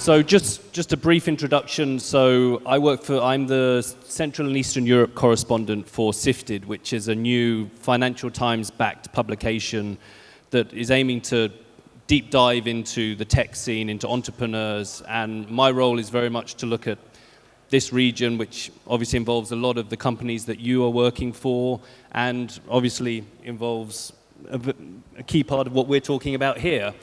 So just a brief introduction. So I'm the Central and Eastern Europe correspondent for Sifted, which is a new Financial Times-backed publication that is aiming to deep dive into the tech scene, into entrepreneurs, and my role is very much to look at this region, which obviously involves a lot of the companies that you are working for, and obviously involves a key part of what we're talking about here.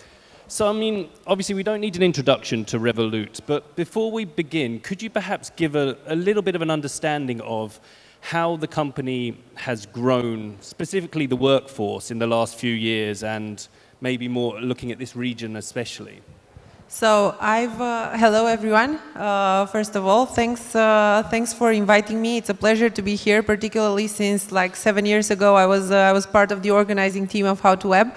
So, I mean, obviously we don't need an introduction to Revolut, but before we begin, could you perhaps give a little bit of an understanding of how the company has grown, specifically the workforce in the last few years, and maybe more looking at this region especially? So hello everyone. First of all, thanks for inviting me. It's a pleasure to be here, particularly since like 7 years ago I was part of the organizing team of How to Web.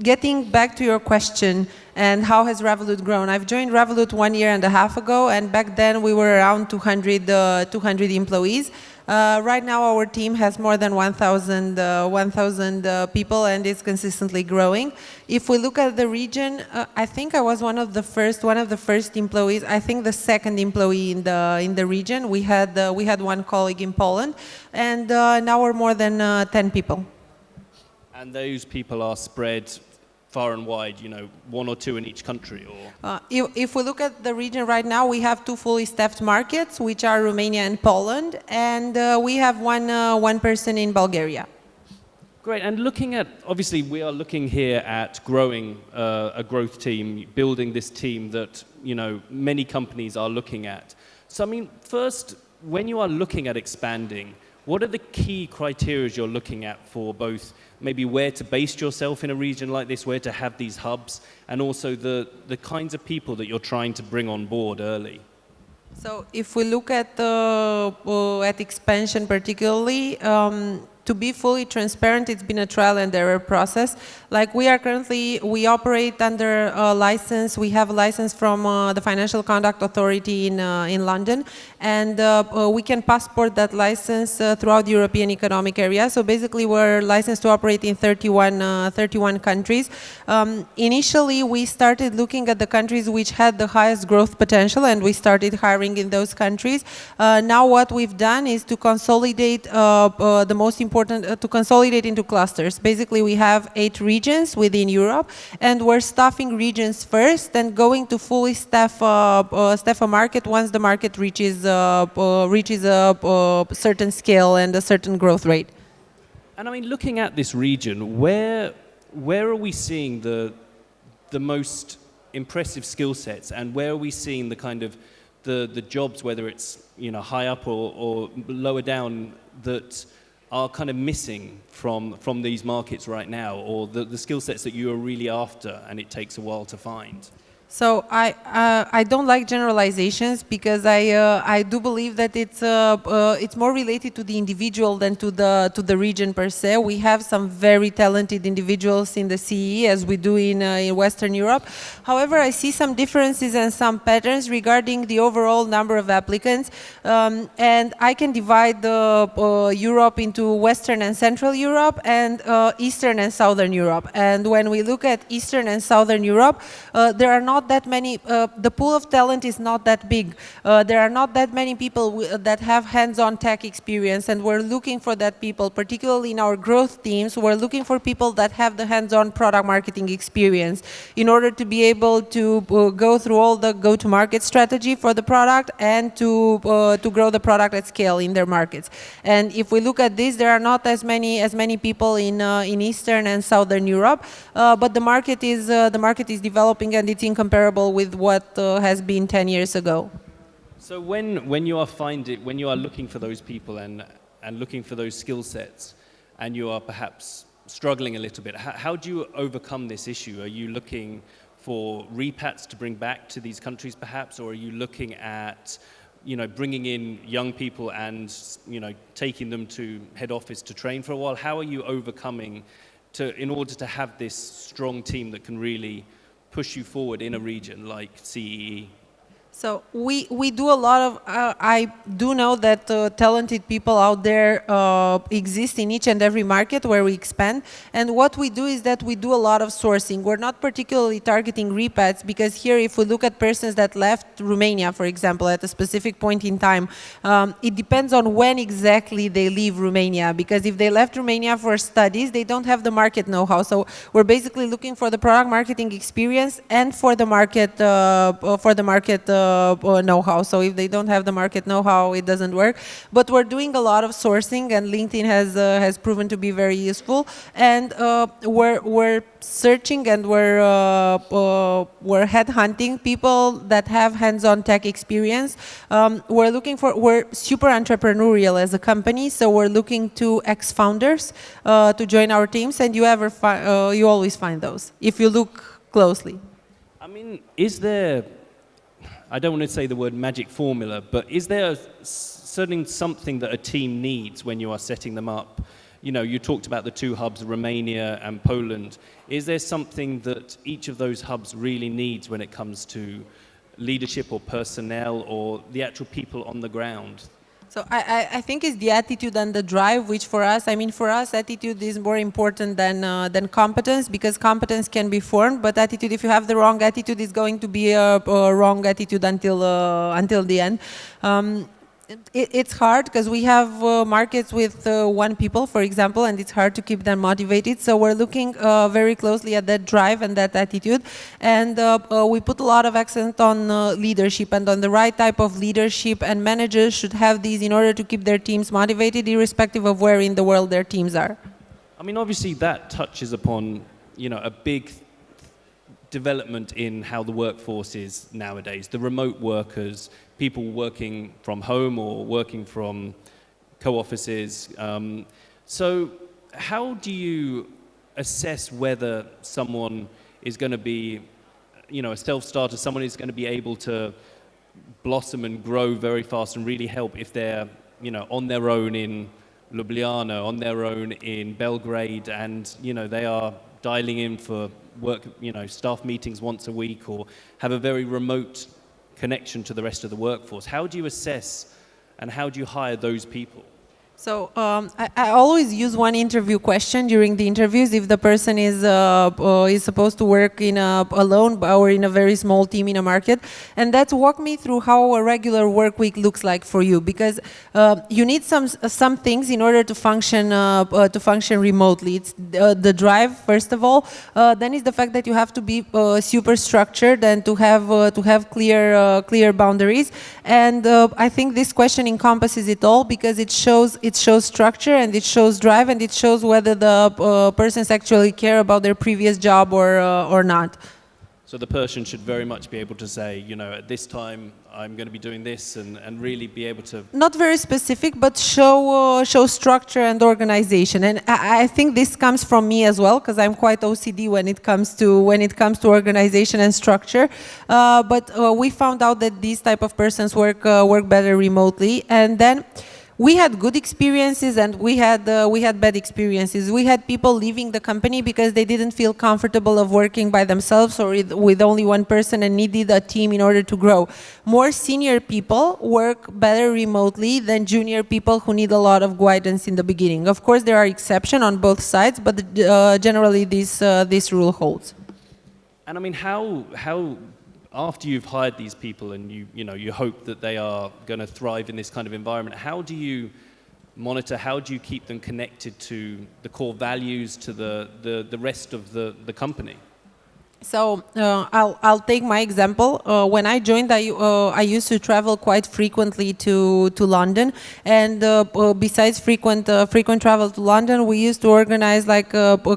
Getting back to your question and how has Revolut grown? I've joined Revolut 1.5 years ago, and back then we were around 200 employees. Right now our team has more than 1,000 people, and it's consistently growing. If we look at the region, I think I was one of the first employees. I think the second employee in the region. We had one colleague in Poland, and now we're more than 10 people. And those people are spread far and wide, you know, one or two in each country, or? If we look at the region right now, we have two fully staffed markets, which are Romania and Poland, and we have one person in Bulgaria. Great, and looking at, obviously we are looking here at growing a growth team, building this team that, you know, many companies are looking at. So, I mean, first, when you are looking at expanding, what are the key criteria you're looking at for both maybe where to base yourself in a region like this, where to have these hubs, and also the kinds of people that you're trying to bring on board early? So if we look at expansion particularly, to be fully transparent, it's been a trial and error process. Like we operate under a license. We have a license from the Financial Conduct Authority in London, and we can passport that license throughout the European Economic Area. So basically, we're licensed to operate in 31 countries. Initially, we started looking at the countries which had the highest growth potential, and we started hiring in those countries. Now, what we've done is to consolidate the most important, to consolidate into clusters. Basically, we have 8 regions within Europe, and we're staffing regions first, and going to fully staff a market once the market reaches a certain scale and a certain growth rate. And I mean, looking at this region, where are we seeing the most impressive skill sets, and where are we seeing the kind of the jobs, whether it's, you know, high up or lower down, that are kind of missing from these markets right now, or the skill sets that you are really after and it takes a while to find? So I don't like generalizations, because I do believe that it's more related to the individual than to the region per se. We have some very talented individuals in the CEE, as we do in Western Europe. However, I see some differences and some patterns regarding the overall number of applicants, and I can divide Europe into Western and Central Europe and Eastern and Southern Europe. And when we look at Eastern and Southern Europe, there are not that many, the pool of talent is not that big. There are not that many people that have hands-on tech experience, and we're looking for that people, particularly in our growth teams. We're looking for people that have the hands-on product marketing experience in order to be able to go through all the go-to-market strategy for the product and to grow the product at scale in their markets. And if we look at this, there are not as many people in Eastern and Southern Europe, but the market is developing, and it's incomparable with what has been 10 years ago. So when you are looking for those people and looking for those skill sets, and you are perhaps struggling a little bit, how do you overcome this issue? Are you looking for repats to bring back to these countries perhaps, or are you looking at, you know, bringing in young people and, you know, taking them to head office to train for a while? How are you overcoming in order to have this strong team that can really push you forward in a region like CEE? So we do a lot of, I do know that talented people out there exist in each and every market where we expand. And what we do is that we do a lot of sourcing. We're not particularly targeting repats, because here if we look at persons that left Romania, for example, at a specific point in time, it depends on when exactly they leave Romania. Because if they left Romania for studies, they don't have the market know-how. So we're basically looking for the product marketing experience and for the market know-how. So if they don't have the market know-how, it doesn't work. But we're doing a lot of sourcing, and LinkedIn has proven to be very useful. And we're searching and we're headhunting people that have hands-on tech experience. We're super entrepreneurial as a company, so we're looking to ex-founders to join our teams, and you always find those if you look closely. I mean, is there, I don't want to say the word magic formula, but is there certainly something that a team needs when you are setting them up? You know, you talked about the two hubs, Romania and Poland. Is there something that each of those hubs really needs when it comes to leadership or personnel or the actual people on the ground? So I think it's the attitude and the drive, which for us, attitude is more important than competence, because competence can be formed, but attitude, if you have the wrong attitude, is going to be a wrong attitude until the end. It's hard because we have markets with one people, for example, and it's hard to keep them motivated. So we're looking very closely at that drive and that attitude. And we put a lot of accent on leadership and on the right type of leadership, and managers should have these in order to keep their teams motivated, irrespective of where in the world their teams are. I mean, obviously that touches upon, you know, a big development in how the workforce is nowadays. The remote workers, people working from home or working from co-offices. So how do you assess whether someone is going to be, you know, a self-starter, someone is going to be able to blossom and grow very fast and really help if they're, you know, on their own in Ljubljana, on their own in Belgrade, and, you know, they are dialing in for work, you know, staff meetings once a week, or have a very remote connection to the rest of the workforce? How do you assess and how do you hire those people? So I always use one interview question during the interviews if the person is supposed to work in alone or in a very small team in a market, and that's walk me through how a regular work week looks like for you, because you need some things in order to function remotely. It's the drive, first of all. Then is the fact that you have to be super structured and to have clear boundaries. And I think this question encompasses it all, because it shows structure, and it shows drive, and it shows whether the persons actually care about their previous job or not. So the person should very much be able to say, you know, at this time I'm going to be doing this, and really be able to... Not very specific, but show structure and organization. And I think this comes from me as well, because I'm quite OCD when it comes to organization and structure. But we found out that these type of persons work better remotely. And then we had good experiences and we had bad experiences. We had people leaving the company because they didn't feel comfortable of working by themselves or with only one person and needed a team in order to grow. More senior people work better remotely than junior people who need a lot of guidance in the beginning. Of course, there are exceptions on both sides, but generally this rule holds. And I mean, how after you've hired these people and you hope that they are going to thrive in this kind of environment, how do you monitor, how do you keep them connected to the core values, to the rest of the company? So I'll take my example. When I joined, I used to travel quite frequently to London, and besides frequent travel to London, we used to organize like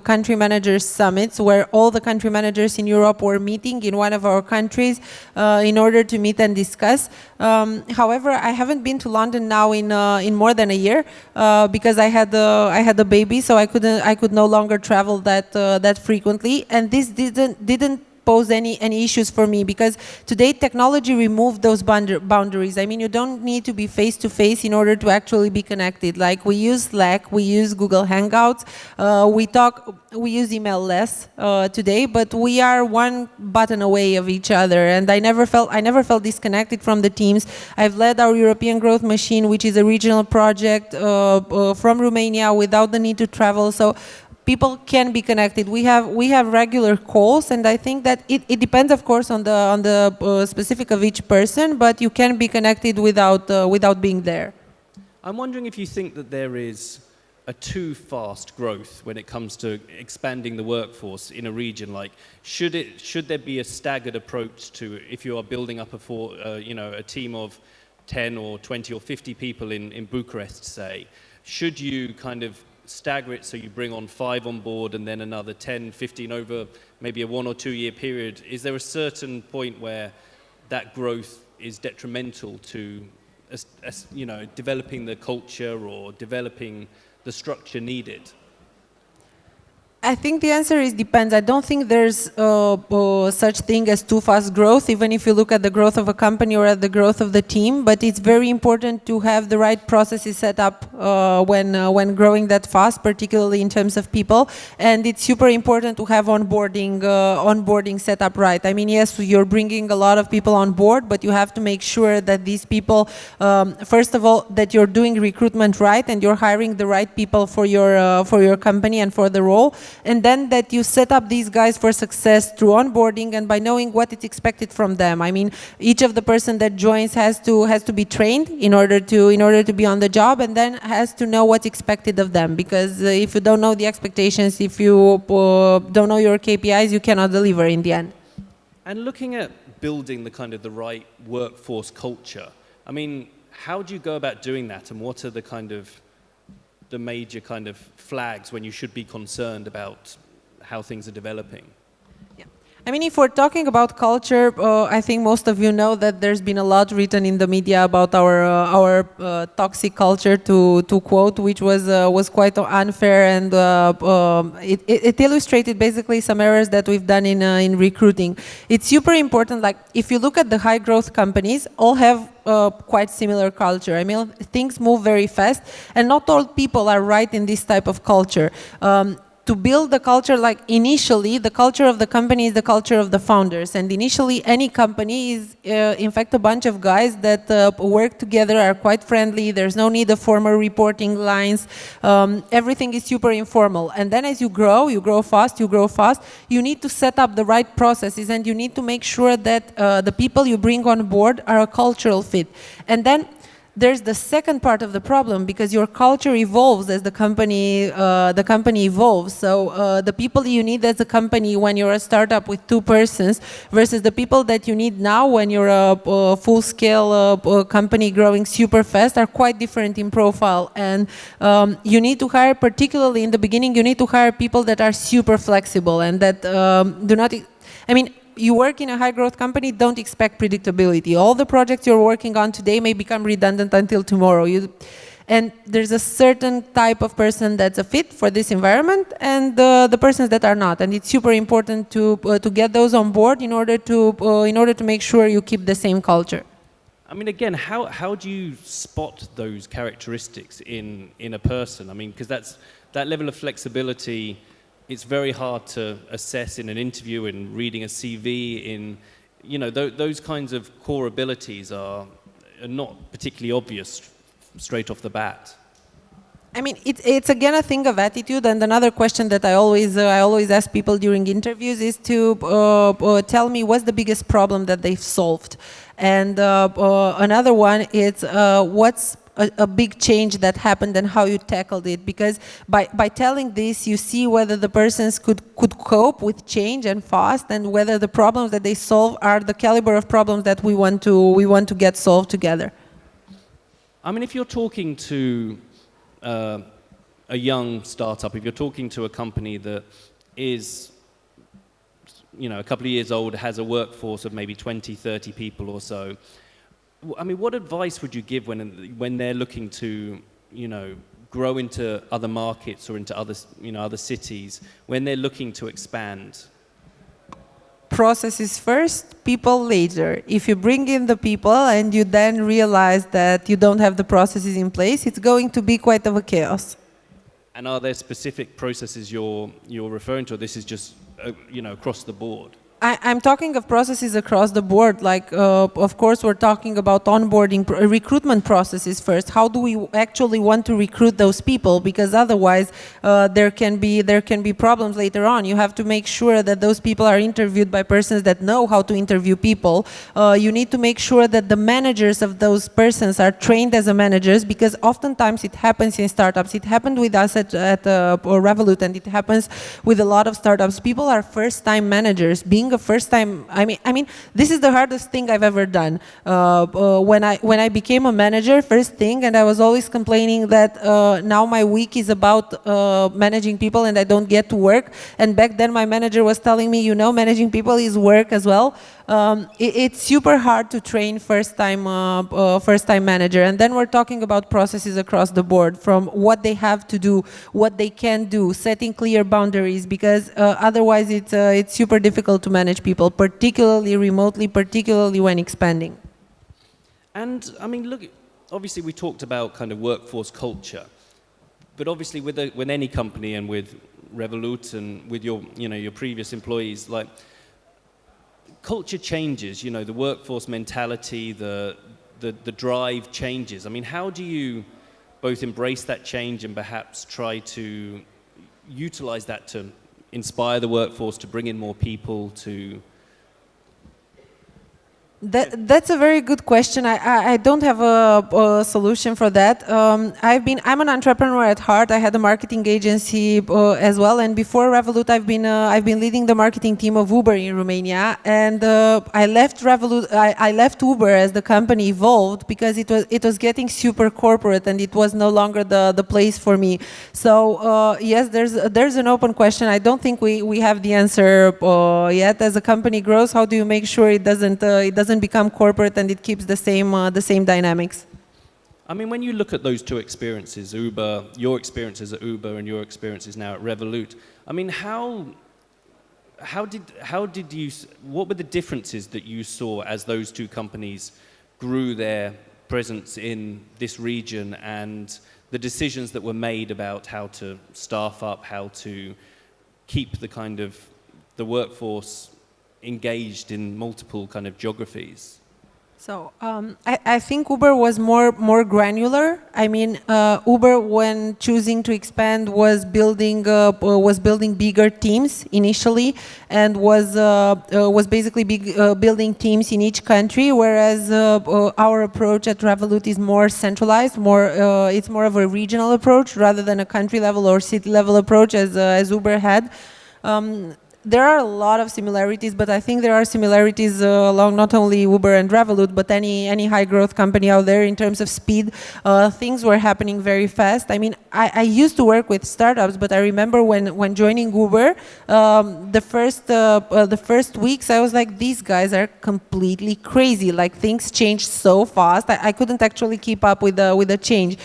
country managers summits where all the country managers in Europe were meeting in one of our countries in order to meet and discuss. However, I haven't been to London now in more than a year because I had a baby, so I could no longer travel that frequently, and this didn't pose any issues for me, because today technology removed those boundaries. I mean, you don't need to be face to face in order to actually be connected. Like, we use Slack, we use Google Hangouts, we use email less today, but we are one button away of each other. And I never felt disconnected from the teams. I've led our European Growth Machine, which is a regional project from Romania without the need to travel. So people can be connected. We have regular calls, and I think that it depends, of course, on the specific of each person, but you can be connected without being there. I'm wondering if you think that there is a too fast growth when it comes to expanding the workforce in a region. Like, should there be a staggered approach to, if you are building up a team of 10 or 20 or 50 people in Bucharest, say, should you kind of stagger it so you bring on 5 on board and then another 10, 15 over maybe a 1 or 2 year period? Is there a certain point where that growth is detrimental to developing the culture or developing the structure needed? I think the answer is depends. I don't think there's such thing as too fast growth, even if you look at the growth of a company or at the growth of the team. But it's very important to have the right processes set up when growing that fast, particularly in terms of people. And it's super important to have onboarding set up right. I mean, yes, you're bringing a lot of people on board, but you have to make sure that these people, first of all, that you're doing recruitment right and you're hiring the right people for your company and for the role. And then that you set up these guys for success through onboarding and by knowing what is expected from them. I mean, each of the person that joins has to be trained in order to be on the job, and then has to know what's expected of them. Because if you don't know the expectations, if you don't know your KPIs, you cannot deliver in the end. And looking at building the right workforce culture, I mean, how do you go about doing that, and what are the major flags when you should be concerned about how things are developing? Yeah. I mean, if we're talking about culture, I think most of you know that there's been a lot written in the media about our toxic culture, to quote, which was quite unfair, and it illustrated basically some errors that we've done in recruiting. It's super important. Like, if you look at the high growth companies, all have quite similar culture. I mean, things move very fast, and not all people are right in this type of culture. To build the culture, like, initially, the culture of the company is the culture of the founders. And initially, any company is, in fact, a bunch of guys that work together, are quite friendly. There's no need of formal reporting lines. Everything is super informal. And then as you grow fast, you need to set up the right processes, and you need to make sure that the people you bring on board are a cultural fit. And then there's the second part of the problem, because your culture evolves as the company evolves. So the people you need as a company when you're a startup with 2 persons versus the people that you need now when you're a full-scale company growing super fast are quite different in profile. And you need to hire, particularly in the beginning, you need to hire people that are super flexible and that do not, I mean, you work in a high growth company, don't expect predictability. All the projects you're working on today may become redundant until tomorrow. And there's a certain type of person that's a fit for this environment, and the persons that are not. And it's super important to get those on board in order to make sure you keep the same culture. I mean, again, how do you spot those characteristics in a person? I mean, because that level of flexibility, it's very hard to assess in an interview, in reading a CV, those kinds of core abilities are not particularly obvious straight off the bat. I mean, it's again a thing of attitude. And another question that I always ask people during interviews is to tell me what's the biggest problem that they've solved. And another one is what's a big change that happened and how you tackled it. Because by telling this, you see whether the persons could cope with change and fast, and whether the problems that they solve are the caliber of problems that we want to get solved together. I mean, if you're talking to a young startup, if you're talking to a company that is, a couple of years old, has a workforce of maybe 20, 30 people or so, I mean, what advice would you give when they're looking to, grow into other markets or into other cities, when they're looking to expand? processes first, people later. If you bring in the people and you then realize that you don't have the processes in place, it's going to be quite of a chaos. And are there specific processes you're referring to, or this is just across the board? I'm talking of processes across the board. Like, of course, we're talking about onboarding, recruitment processes first. How do we actually want to recruit those people? Because otherwise, there can be problems later on. You have to make sure that those people are interviewed by persons that know how to interview people. You need to make sure that the managers of those persons are trained as managers, because oftentimes it happens in startups. It happened with us at Revolut, and it happens with a lot of startups. People are first-time managers. Being a first-time, I mean, this is the hardest thing I've ever done. When I became a manager, first thing, and I was always complaining that now my week is about managing people and I don't get to work. And back then my manager was telling me, managing people is work as well. It's super hard to train first-time manager. And then we're talking about processes across the board, from what they have to do, what they can do, setting clear boundaries, because otherwise it's super difficult to manage people, particularly remotely, particularly when expanding. And I mean, look, obviously we talked about kind of workforce culture, but obviously with any company and with Revolut and with your previous employees, like, culture changes, the workforce mentality, the drive changes. I mean, how do you both embrace that change and perhaps try to utilize that to inspire the workforce, to bring in more people, to... That's a very good question. I don't have a solution for that. I'm an entrepreneur at heart. I had a marketing agency as well, and before Revolut, I've been leading the marketing team of Uber in Romania. And I left Revolut. I left Uber as the company evolved, because it was getting super corporate and it was no longer the place for me. So yes, there's an open question. I don't think we have the answer yet. As a company grows, how do you make sure it doesn't become corporate and it keeps the same dynamics? I mean, when you look at those two experiences, Uber, your experiences at Uber and your experiences now at Revolut, I mean, what were the differences that you saw as those two companies grew their presence in this region, and the decisions that were made about how to staff up, how to keep the workforce engaged in multiple kind of geographies? So I think Uber was more granular. I mean, Uber, when choosing to expand, was building bigger teams initially, and was basically building teams in each country. Whereas our approach at Revolut is more centralized. It's more of a regional approach rather than a country level or city level approach as Uber had. There are a lot of similarities, but I think there are similarities along not only Uber and Revolut, but any high growth company out there in terms of speed. Things were happening very fast. I mean, I used to work with startups, but I remember when joining Uber, the first weeks I was like, these guys are completely crazy. Like, things change so fast. I couldn't actually keep up with the change.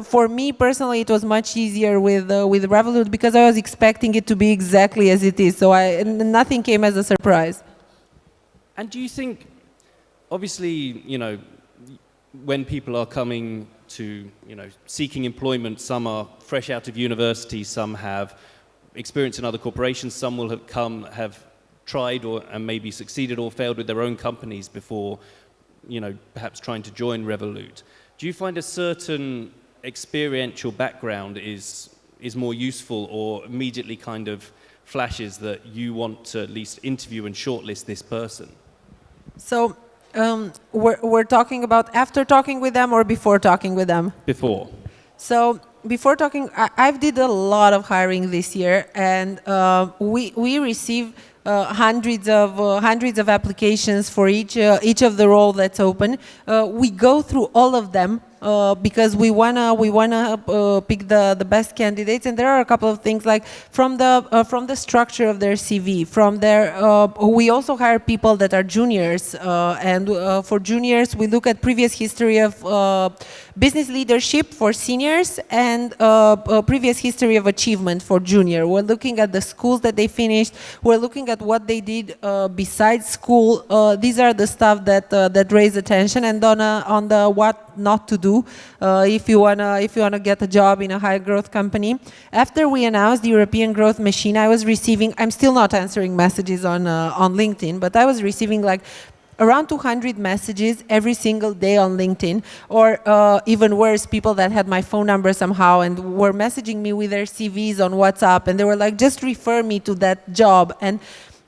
For me personally, it was much easier with Revolut, because I was expecting it to be exactly as it is. So nothing came as a surprise. And do you think, obviously, when people are coming to, seeking employment, some are fresh out of university, some have experience in other corporations, some will have tried and maybe succeeded or failed with their own companies before, perhaps trying to join Revolut. Do you find a certain experiential background is more useful, or immediately kind of flashes that you want to at least interview and shortlist this person? So we're talking about after talking with them or before talking with them? Before. So before talking, I've did a lot of hiring this year, and we receive hundreds of applications for each of the role that's open. We go through all of them because we wanna pick the best candidates, and there are a couple of things like from the structure of their CV, from their we also hire people that are juniors, and for juniors we look at previous history of business leadership for seniors and previous history of achievement for junior. We're looking at the schools that they finished. We're looking at what they did besides school. These are the stuff that raise attention, and on the what not to do if you wanna get a job in a high growth company. After we announced the European Growth Machine, I'm still not answering messages on LinkedIn, but I was receiving like around 200 messages every single day on LinkedIn, or even worse, people that had my phone number somehow and were messaging me with their CVs on WhatsApp, and they were like, just refer me to that job. And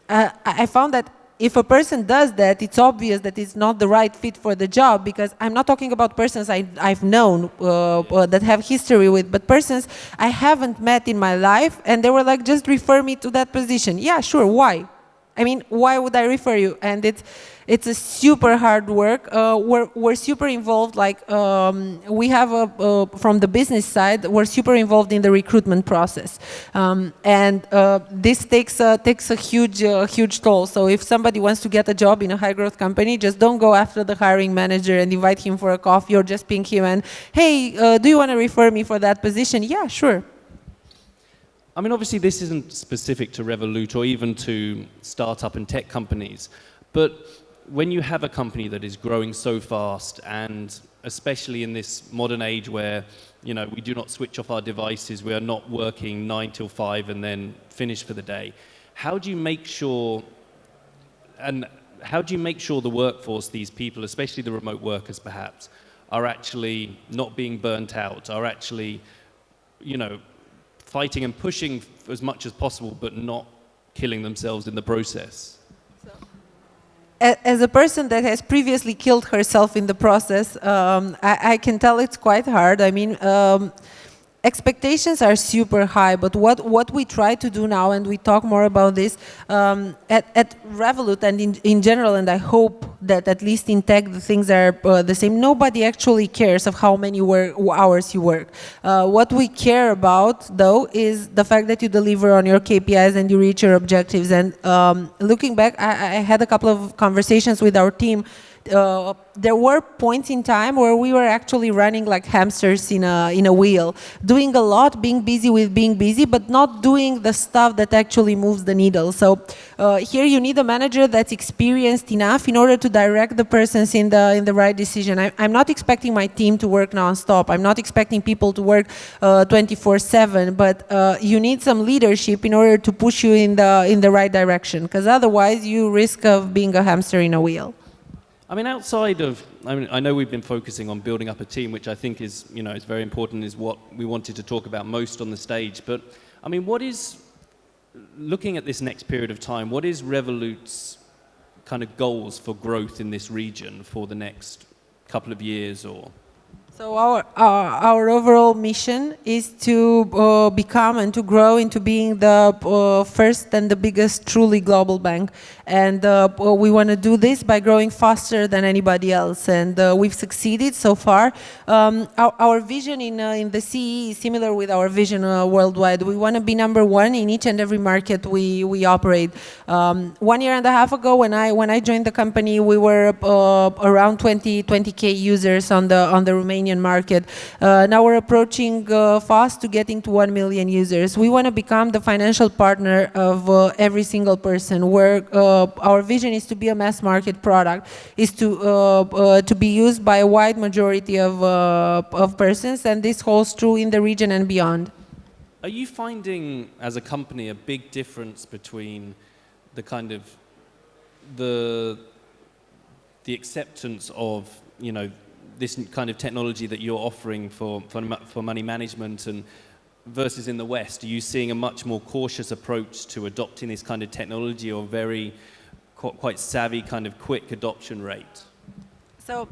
I found that if a person does that, it's obvious that it's not the right fit for the job, because I'm not talking about persons I've known that have history with, but persons I haven't met in my life, and they were like, just refer me to that position. Yeah, sure, why? I mean, why would I refer you? And it's a super hard work. We're super involved. Like we have from the business side, we're super involved in the recruitment process, and this takes a huge toll. So if somebody wants to get a job in a high growth company, just don't go after the hiring manager and invite him for a coffee, or just ping him and, hey, do you want to refer me for that position? Yeah, sure. I mean, obviously this isn't specific to Revolut or even to startup and tech companies, but when you have a company that is growing so fast, and especially in this modern age where, you know, we do not switch off our devices, we are not working 9 till 5 and then finish for the day, how do you make sure the workforce, these people, especially the remote workers perhaps, are actually not being burnt out, are actually, you know, fighting and pushing as much as possible, but not killing themselves in the process? As a person that has previously killed herself in the process, I can tell it's quite hard. I mean, expectations are super high, but what we try to do now, and we talk more about this, at Revolut and in general, and I hope that at least in tech the things are the same, nobody actually cares of how many hours you work. What we care about, though, is the fact that you deliver on your KPIs and you reach your objectives. And looking back, I had a couple of conversations with our team. There were points in time where we were actually running like hamsters in a wheel, doing a lot, being busy with being busy, but not doing the stuff that actually moves the needle. So here you need a manager that's experienced enough in order to direct the persons in the right decision. I'm not expecting my team to work non-stop. I'm not expecting people to work 24/7, but you need some leadership in order to push you in the right direction, because otherwise you risk of being a hamster in a wheel. I mean, I know we've been focusing on building up a team, which I think is, you know, is very important, is what we wanted to talk about most on the stage. But, I mean, looking at this next period of time, what is Revolut's kind of goals for growth in this region for the next couple of years or? So our overall mission is to become and to grow into being the first and the biggest truly global bank. And we want to do this by growing faster than anybody else. And we've succeeded so far. Our vision in the CEE is similar with our vision worldwide. We want to be number one in each and every market we operate. 1 year and a half ago, when I joined the company, we were around 20K users on the Romanian market. Now we're approaching fast to getting to 1 million users. We want to become the financial partner of every single person. Our vision is to be a mass market product, is to be used by a wide majority of persons, and this holds true in the region and beyond. Are you finding, as a company, a big difference between the kind of the acceptance of, you know, this kind of technology that you're offering for money management and versus in the West? Are you seeing a much more cautious approach to adopting this kind of technology, or very quite savvy kind of quick adoption rate? So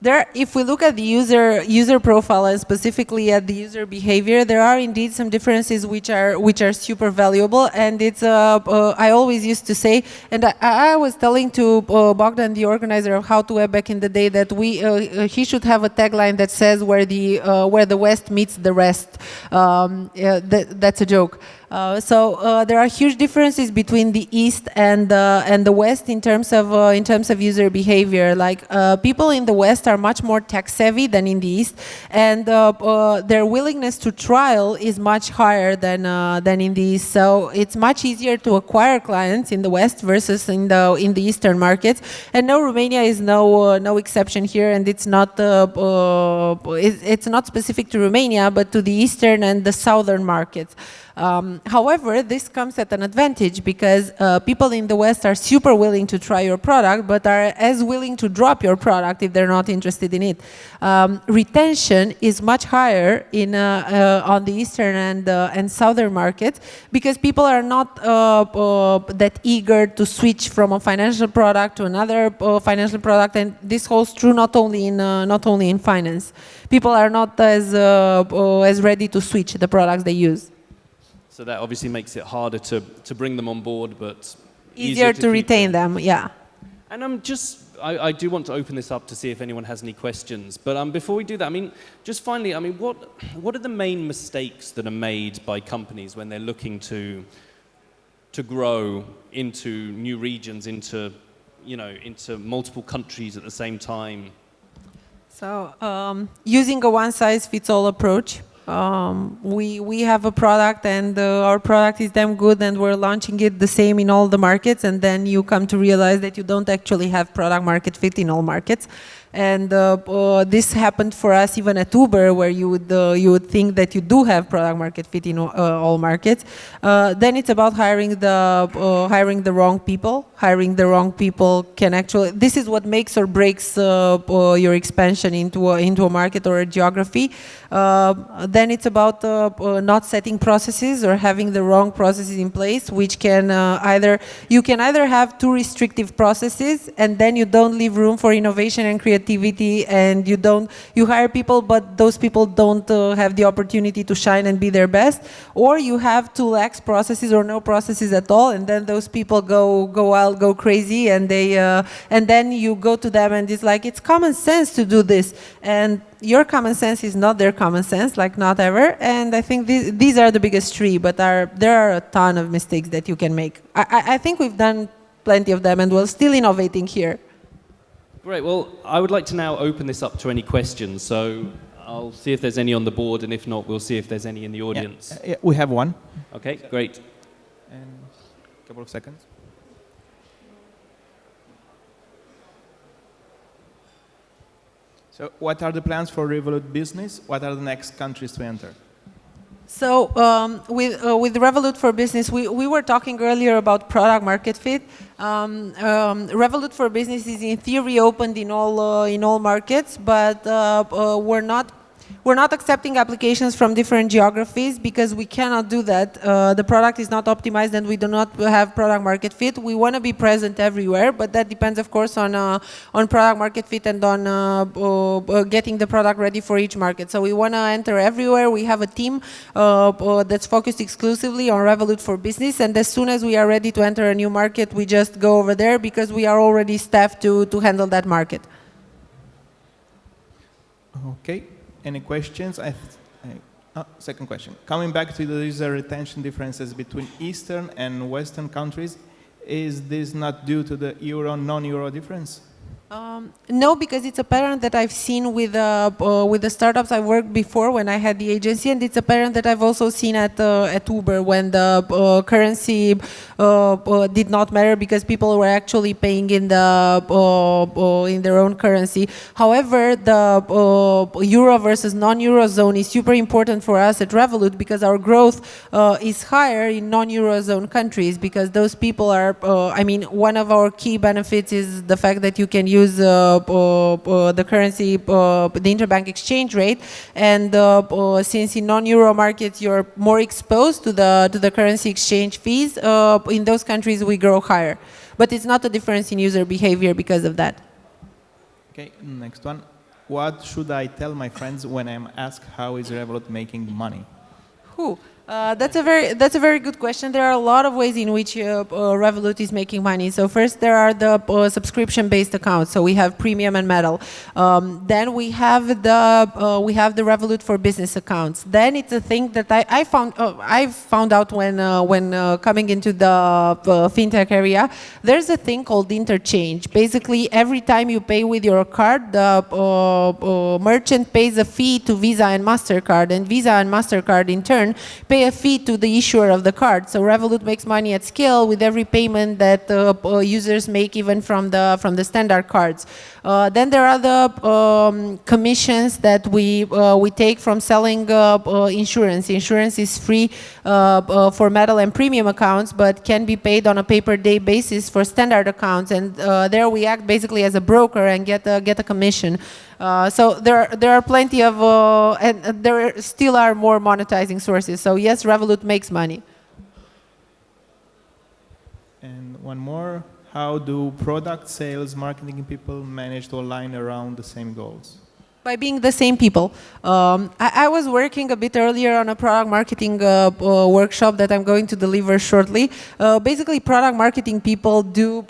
If we look at the user profile and specifically at the user behavior, there are indeed some differences which are super valuable. And it's I always used to say, and I was telling to Bogdan, the organizer of How to Web back in the day, that he should have a tagline that says where the West meets the rest. That's a joke. There are huge differences between the East and the West in terms of user behavior. Like people in the West are much more tech savvy than in the East, and their willingness to trial is much higher than in the East. So it's much easier to acquire clients in the West versus in the Eastern markets. And no, Romania is no exception here, and it's not specific to Romania, but to the Eastern and the Southern markets. However, this comes at an advantage because people in the West are super willing to try your product, but are as willing to drop your product if they're not interested in it. Retention is much higher on the Eastern and Southern markets because people are not that eager to switch from a financial product to another financial product, and this holds true not only in finance. People are not as ready to switch the products they use. So that obviously makes it harder to bring them on board, but easier to retain them, yeah. And I do want to open this up to see if anyone has any questions. But before we do that, I mean, just finally, I mean, what are the main mistakes that are made by companies when they're looking to grow into new regions, into multiple countries at the same time? So using a one-size-fits-all approach. We have a product and our product is damn good and we're launching it the same in all the markets, and then you come to realize that you don't actually have product market fit in all markets. And this happened for us even at Uber, where you would think that you do have product market fit in all markets. Then it's about hiring the wrong people. Hiring the wrong people can actually, this is what makes or breaks your expansion into a market or a geography. Then it's about not setting processes or having the wrong processes in place, which can you can either have too restrictive processes and then you don't leave room for innovation and creativity, and you hire people but those people don't have the opportunity to shine and be their best, or you have too lax processes or no processes at all, and then those people go wild, go crazy, and then you go to them and it's like, it's common sense to do this, and your common sense is not their common sense, like not ever. And I think these are the biggest three, but there are a ton of mistakes that you can make. I think we've done plenty of them and we're still innovating here. Great, well, I would like to now open this up to any questions. So I'll see if there's any on the board, and if not, we'll see if there's any in the audience. Yeah, we have one. Okay, great. And a couple of seconds. So what are the plans for Revolut Business? What are the next countries to enter? So with Revolut for Business, we were talking earlier about product market fit. Revolut for Business is in theory opened in all markets, but we're not accepting applications from different geographies because we cannot do that. The product is not optimized and we do not have product market fit. We want to be present everywhere, but that depends, of course, on product market fit and on getting the product ready for each market. So we want to enter everywhere. We have a team that's focused exclusively on Revolut for Business, and as soon as we are ready to enter a new market, we just go over there because we are already staffed to handle that market. Okay. Any questions? Second question. Coming back to the user retention differences between Eastern and Western countries, is this not due to the euro, non-euro difference? No, because it's a pattern that I've seen with the startups I worked before when I had the agency, and it's a pattern that I've also seen at Uber when the currency did not matter because people were actually paying in their own currency. However, the euro versus non-euro zone is super important for us at Revolut because our growth is higher in non-euro zone countries because those people are. I mean, one of our key benefits is the fact that you can use the currency, the interbank exchange rate, and since in non-euro markets you're more exposed to the currency exchange fees, in those countries we grow higher. But it's not a difference in user behavior because of that. Okay, next one. what should I tell my friends when I'm asked how is Revolut making money? Who? That's a very good question. There are a lot of ways in which Revolut is making money. So first, there are the subscription-based accounts. So we have Premium and Metal. Then we have the Revolut for Business accounts. Then it's a thing that I found out when coming into the fintech area. There's a thing called interchange. Basically, every time you pay with your card, the merchant pays a fee to Visa and Mastercard, and Visa and Mastercard in turn pay a fee to the issuer of the card. So Revolut makes money at scale with every payment that users make, even from the standard cards. Then there are the commissions that we take from selling insurance. Insurance is free for Metal and Premium accounts, but can be paid on a pay-per-day basis for standard accounts. And there we act basically as a broker and get a commission. So there are plenty of, and there still are more monetizing sources. So yes, Revolut makes money. And one more, how do product sales, marketing people manage to align around the same goals? By being the same people. I was working a bit earlier on a product marketing workshop that I'm going to deliver shortly. Basically, product marketing people do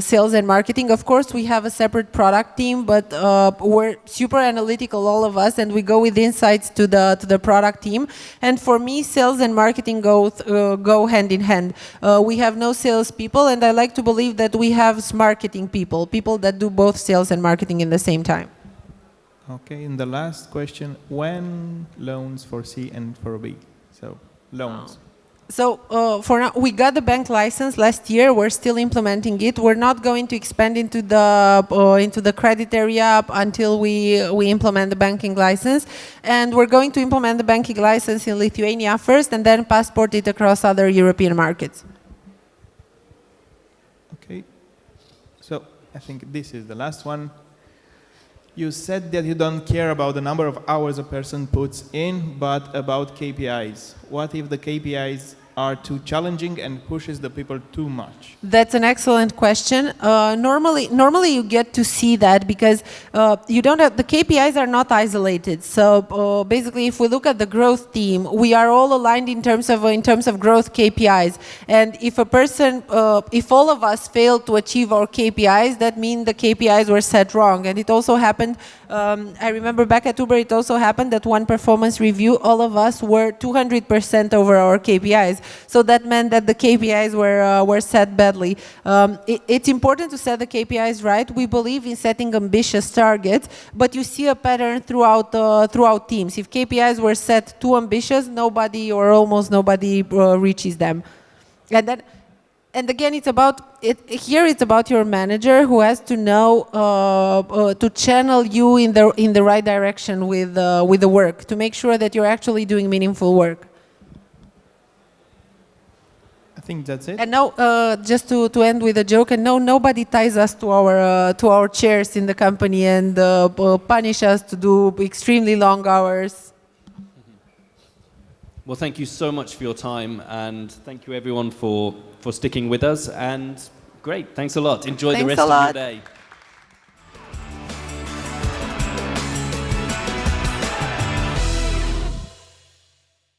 sales and marketing. Of course, we have a separate product team, but we're super analytical, all of us, and we go with insights to the product team. And for me, sales and marketing go hand in hand. We have no sales people, and I like to believe that we have marketing people, people that do both sales and marketing in the same time. Okay, and the last question, when loans for C and for B? So, loans. So for now, we got the bank license last year. We're still implementing it. We're not going to expand into the credit area until we implement the banking license. And we're going to implement the banking license in Lithuania first and then passport it across other European markets. Okay, so I think this is the last one. You said that you don't care about the number of hours a person puts in, but about KPIs. What if the KPIs are too challenging and pushes the people too much? That's an excellent question. Normally you get to see that because you don't have, the KPIs are not isolated. So basically, if we look at the growth team, we are all aligned in terms of growth KPIs. And if a person, if all of us fail to achieve our KPIs, that means the KPIs were set wrong. And it also happened. I remember back at Uber, it also happened that one performance review, all of us were 200% over our KPIs. So that meant that the KPIs were set badly. It's important to set the KPIs right. We believe in setting ambitious targets, but you see a pattern throughout teams. If KPIs were set too ambitious, nobody or almost nobody reaches them. And again, it's about your manager who has to know to channel you in the right direction with the work, to make sure that you're actually doing meaningful work. I think that's it. And no, just to end with a joke, and no, nobody ties us to our chairs in the company and punish us to do extremely long hours. Well, thank you so much for your time, and thank you everyone for sticking with us. And great, thanks a lot. Enjoy the rest of your day.